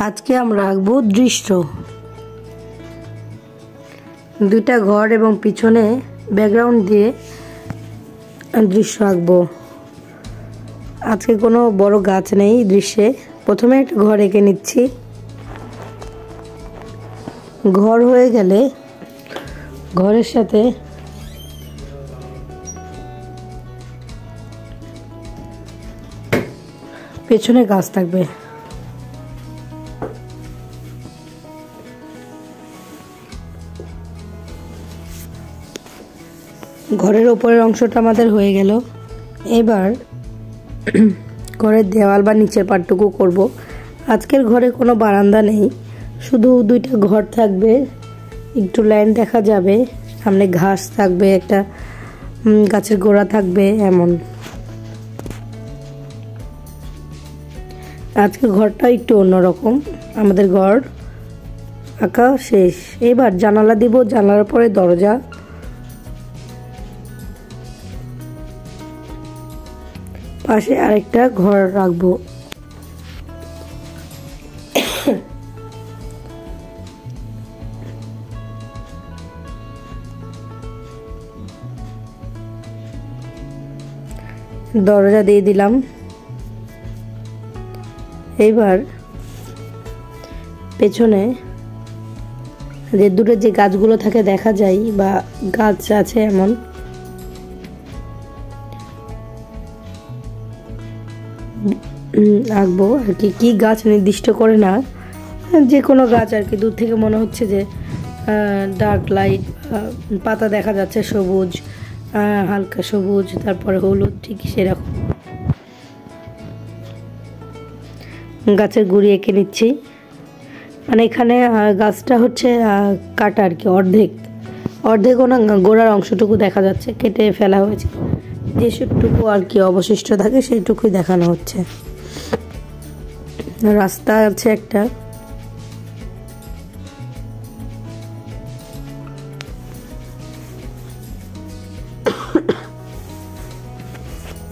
আজকে আমরা আঁকবো দৃশ্য। দুইটা ঘর এবং পিছনে ব্যাকগ্রাউন্ড দিয়ে দৃশ্য আঁকবো। আজকে কোনো বড় গাছ নেই দৃশ্যে। প্রথমে একটা ঘর এঁকে নিচ্ছি। ঘর হয়ে গেলে ঘরের সাথে পেছনে গাছ থাকবে। ঘরের উপরের অংশটা আমাদের হয়ে গেল। এবার ঘরের দেওয়াল বা নিচের পাটটুকু করব। আজকের ঘরে কোনো বারান্দা নেই, শুধু দুইটা ঘর থাকবে, একটু লাইন দেখা যাবে, সামনে ঘাস থাকবে, একটা গাছের গোড়া থাকবে। এমন আজকের ঘরটা একটু অন্যরকম। আমাদের ঘর আঁকা শেষ। এবার জানালা দিব, জানালার পরে দরজা, পাশে আরেকটা ঘর রাখবো। দরজা দিয়ে দিলাম। এইবার পেছনে যে দূরে যে গাছগুলো থাকে দেখা যায় বা গাছ আছে এমন, আঁকবো আর কি। কি গাছ নির্দিষ্ট করে না, যে কোনো গাছ আর কি। দূর থেকে মনে হচ্ছে যে ডার্ক লাইট, পাতা দেখা যাচ্ছে সবুজ, হালকা সবুজ, তারপরে হলুদ, ঠিক সেরকম গাছের গুঁড়ি এঁকে নিচ্ছি। মানে এখানে গাছটা হচ্ছে কাটা আর কি, অর্ধেক ওনা গোড়ার অংশটুকু দেখা যাচ্ছে, কেটে ফেলা হয়েছে। যেসবটুকু আর কি অবশিষ্ট থাকে সেইটুকুই দেখানো হচ্ছে। রাস্তা আছে একটা।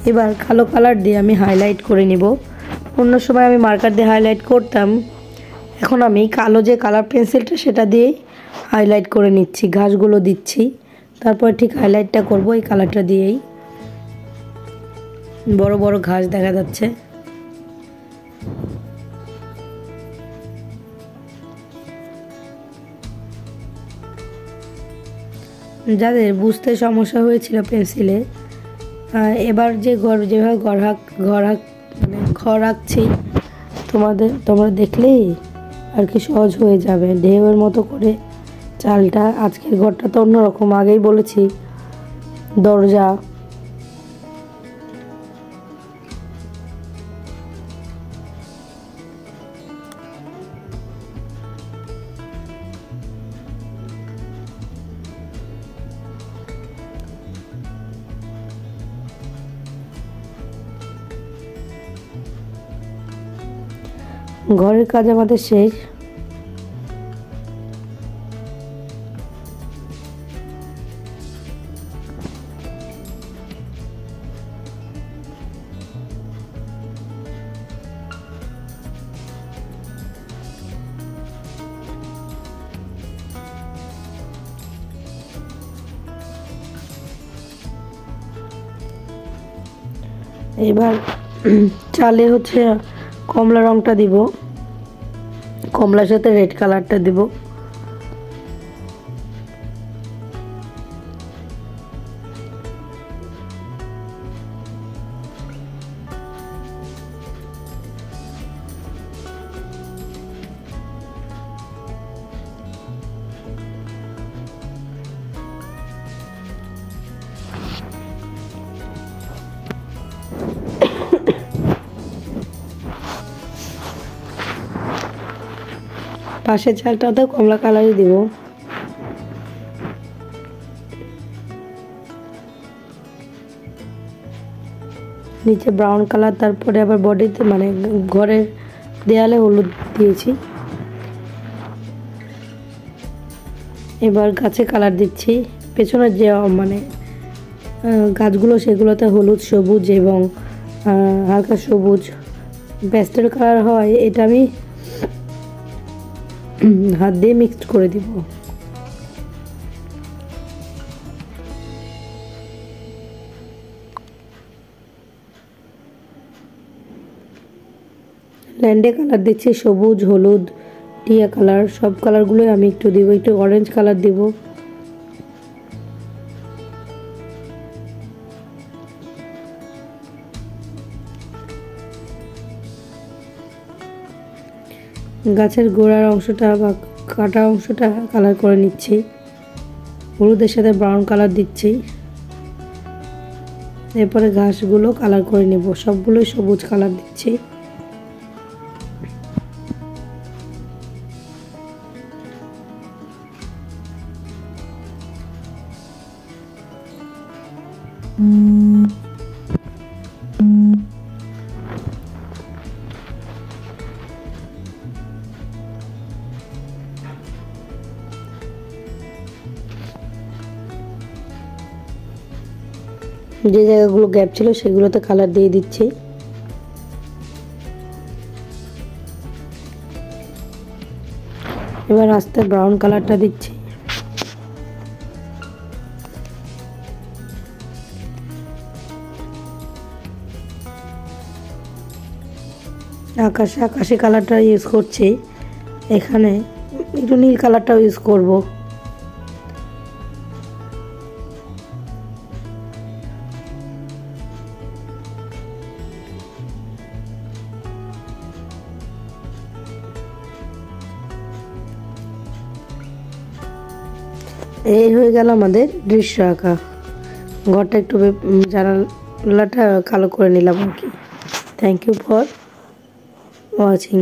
এবার কালো কালার দিয়ে আমি হাইলাইট করে নিব। অন্য সময় আমি মার্কার দিয়ে হাইলাইট করতাম, এখন আমি কালো যে কালার পেন্সিলটা সেটা দিয়েই হাইলাইট করে নিচ্ছি। ঘাসগুলো দিচ্ছি, তারপর ঠিক হাইলাইটটা করব এই কালারটা দিয়েই। বড় বড় ঘাস দেখা যাচ্ছে। যাদের বুঝতে সমস্যা হয়েছিল পেন্সিলে, এবার যে যেভাবে ঘর আঁকছি তোমরা দেখলেই আর কি সহজ হয়ে যাবে। ঢেউয়ের মতো করে চালটা। আজকের ঘরটা তো অন্যরকম, আগেই বলেছি। দরজা, ঘরের কাজ আমাদের শেষ। এবার চালে হচ্ছে কমলা রংটা দিব, কমলার সাথে রেড কালারটা দিব। পাশের চালটাতে কমলা কালারই দিব। নিচে ব্রাউন কালার, তারপরে আবার বডিতে মানে ঘরের দেয়ালে হলুদ দিয়েছি। এবার গাছে কালার দিচ্ছি। পেছনের যে মানে গাছগুলো সেগুলোতে হলুদ, সবুজ এবং হালকা সবুজ প্যাস্টেল কালার হয়। এটা আমি হাত দিয়ে মিক্সড করে দিব। ল্যান্ডে কালার দিচ্ছি সবুজ, হলুদ, টিয়া কালার, সব কালারগুলোই আমি একটু দিব। একটু অরেঞ্জ কালার দিব। গাছের গোড়ার অংশটা বা কাটা অংশটা কালার করে নিচ্ছি। হলুদের সাথে ব্রাউন কালার দিচ্ছি। এরপরে ঘাসগুলো কালার করে নেব, সবগুলোই সবুজ কালার দিচ্ছি। যে জায়গাগুলো গ্যাপ ছিল সেগুলোতে কালার দিয়ে দিচ্ছি। এবার আস্তে ব্রাউন কালারটা দিচ্ছি। আকাশি কালারটা ইউজ করছি। এখানে একটু নীল কালারটাও ইউজ করব। এই হয়ে গেল আমাদের দৃশ্য আঁকা। ঘরটা একটু জানালাটা কালো করে নিলাম আর কি। Thank you for watching.